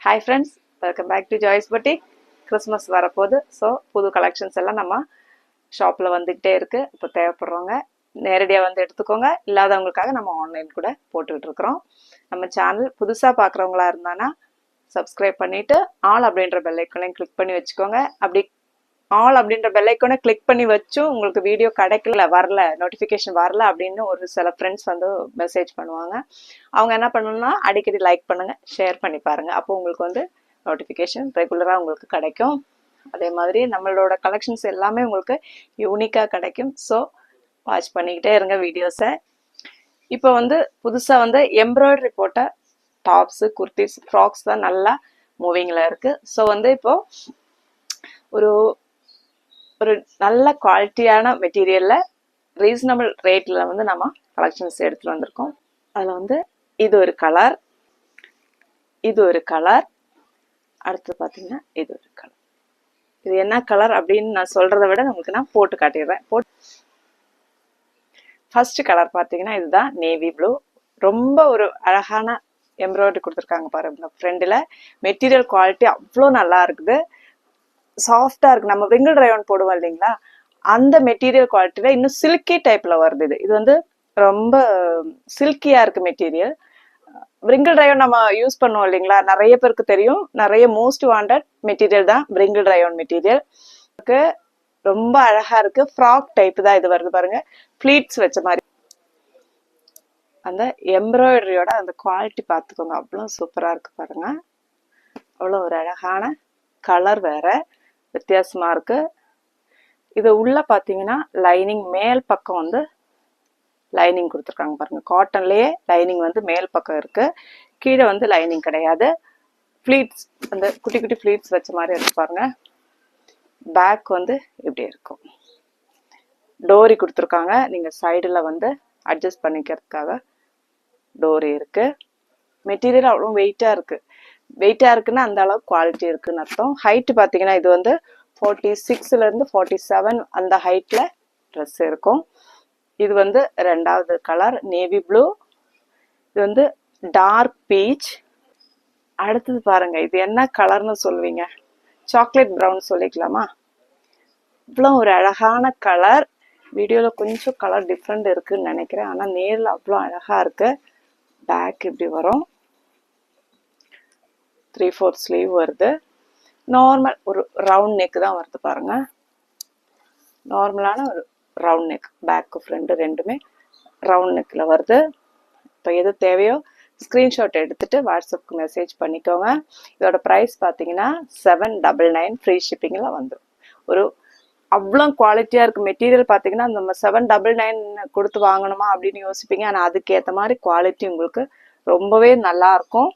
Hi friends, welcome back to Joy's boutique. Christmas வரப்போகுது. So புது collections எல்லாம் நம்ம ஷாப்பில் வந்துக்கிட்டே இருக்குது. இப்போ தேவைப்படுறவங்க நேரடியாக வந்து எடுத்துக்கோங்க. இல்லாதவங்களுக்காக நம்ம ஆன்லைன் கூட போட்டுக்கிட்டு இருக்கிறோம். நம்ம சேனல் புதுசாக பார்க்குறவங்களா இருந்தானா சப்ஸ்கிரைப் பண்ணிவிட்டு ஆல் அப்படின்ற பெல்லைக்கனையும் கிளிக் பண்ணி வச்சுக்கோங்க. அப்படி ஆல் அப்படின்ற பெல்லைக்கனை கிளிக் பண்ணி வச்சும் உங்களுக்கு வீடியோ கிடைக்கல, வரல, நோட்டிஃபிகேஷன் வரல அப்படின்னு ஒரு சில ஃப்ரெண்ட்ஸ் வந்து மெசேஜ் பண்ணுவாங்க. அவங்க என்ன பண்ணணும்னா அடிக்கடி லைக் பண்ணுங்கள், ஷேர் பண்ணி பாருங்கள். அப்போ உங்களுக்கு வந்து நோட்டிஃபிகேஷன் ரெகுலராக உங்களுக்கு கிடைக்கும். அதே மாதிரி நம்மளோட கலெக்ஷன்ஸ் எல்லாமே உங்களுக்கு யூனிக்காக கிடைக்கும். ஸோ வாட்ச் பண்ணிக்கிட்டே இருங்க வீடியோஸை. இப்போ வந்து புதுசாக வந்து எம்ப்ராய்டரி போட்ட டாப்ஸு, குர்த்திஸ், ஃப்ராக்ஸ் தான் நல்லா மூவிங்கில் இருக்குது. ஸோ வந்து இப்போது ஒரு நல்ல குவாலிட்டியான மெட்டீரியலில் ரீசனபிள் ரேட்டில் வந்து நம்ம கலெக்ஷன்ஸ் எடுத்துகிட்டு வந்திருக்கோம். அதில் வந்து இது ஒரு கலர், இது ஒரு கலர், அடுத்து பார்த்தீங்கன்னா இது ஒரு கலர். இது என்ன கலர் அப்படின்னு நான் சொல்கிறத விட உங்களுக்கு நான் போட்டு காட்டிடுறேன். ஃபர்ஸ்ட் கலர் பார்த்தீங்கன்னா இதுதான் நேவி ப்ளூ. ரொம்ப ஒரு அழகான எம்ப்ராய்டரி கொடுத்துருக்காங்க பாருங்க. ஃப்ரெண்டில் மெட்டீரியல் குவாலிட்டி அவ்வளோ நல்லா இருக்குது, சாஃப்டாக இருக்குது. நம்ம ரிங்கிள் ரயான் போடுவோம் இல்லைங்களா, அந்த மெட்டீரியல் குவாலிட்டியில் இன்னும் சில்கி டைப்பில் வருது. இது வந்து ரொம்ப சில்கியாக இருக்குது மெட்டீரியல். ரிங்கிள் ரயான் நம்ம யூஸ் பண்ணுவோம் இல்லைங்களா, நிறைய பேருக்கு தெரியும். நிறைய மோஸ்ட் வாண்டட் மெட்டீரியல் தான் ரிங்கிள் ரயான் மெட்டீரியல். ரொம்ப அழகாக இருக்குது. ஃப்ராக் டைப் தான் இது வருது பாருங்க, ஃப்ளீட்ஸ் வச்ச மாதிரி. அந்த எம்ப்ராய்டரியோட அந்த குவாலிட்டி பார்த்துக்கோங்க, அவ்வளோ சூப்பராக இருக்குது பாருங்க. அவ்வளோ ஒரு அழகான கலர், வேற வித்தியாசமாக இருக்குது. இது உள்ள பார்த்தீங்கன்னா லைனிங் மேல் பக்கம் வந்து லைனிங் கொடுத்துருக்காங்க பாருங்க. காட்டன்லேயே லைனிங் வந்து மேல் பக்கம் இருக்குது, கீழே வந்து லைனிங் கிடையாது. ஃப்ளீட்ஸ், அந்த குட்டி குட்டி ஃப்ளீட்ஸ் வச்ச மாதிரி இருக்கு பாருங்க. பேக் வந்து இப்படி இருக்கும். டோரி கொடுத்துருக்காங்க, நீங்கள் சைடில் வந்து அட்ஜஸ்ட் பண்ணிக்கிறதுக்காக டோரி இருக்குது. மெட்டீரியல் அவ்வளோ வெயிட்டாக இருக்குது. வெயிட்டாக இருக்குன்னா அந்த அளவுக்கு குவாலிட்டி இருக்குன்னு அர்த்தம். ஹைட்டு பார்த்தீங்கன்னா இது வந்து 46லேருந்து 47 அந்த ஹைட்டில் ட்ரெஸ் இருக்கும். இது வந்து ரெண்டாவது கலர் நேவி ப்ளூ. இது வந்து டார்க் பீச். அடுத்தது பாருங்க, இது என்ன கலர்னு சொல்லுவீங்க? சாக்லேட் ப்ரௌன் சொல்லிக்கலாமா? இவ்வளோ ஒரு அழகான கலர். வீடியோவில் கொஞ்சம் கலர் டிஃப்ரெண்ட் இருக்குன்னு நினைக்கிறேன், ஆனால் நேரில் அவ்வளோ அழகாக இருக்குது. பேக் இப்படி வரும், 3/4 ஸ்லீவ் வருது. நார்மல் ஒரு ரவுண்ட் நெக் தான் வருது பாருங்க. நார்மலான ஒரு ரவுண்ட் நெக், பேக்கு ஃப்ரண்ட் ரெண்டுமே ரவுண்ட் நெக்கில் வருது. இப்போ எது தேவையோ ஸ்க்ரீன்ஷாட் எடுத்துகிட்டு வாட்ஸ்அப்புக்கு மெசேஜ் பண்ணிக்கோங்க. இதோட ப்ரைஸ் பார்த்தீங்கன்னா 799 ஃப்ரீ ஷிப்பிங்கில் வந்துடும். ஒரு அவ்வளோ குவாலிட்டியாக இருக்குது மெட்டீரியல். பார்த்தீங்கன்னா நம்ம 799 கொடுத்து வாங்கணுமா அப்படின்னு யோசிப்பீங்க, ஆனால் அதுக்கேற்ற மாதிரி குவாலிட்டி உங்களுக்கு ரொம்பவே நல்லாயிருக்கும்.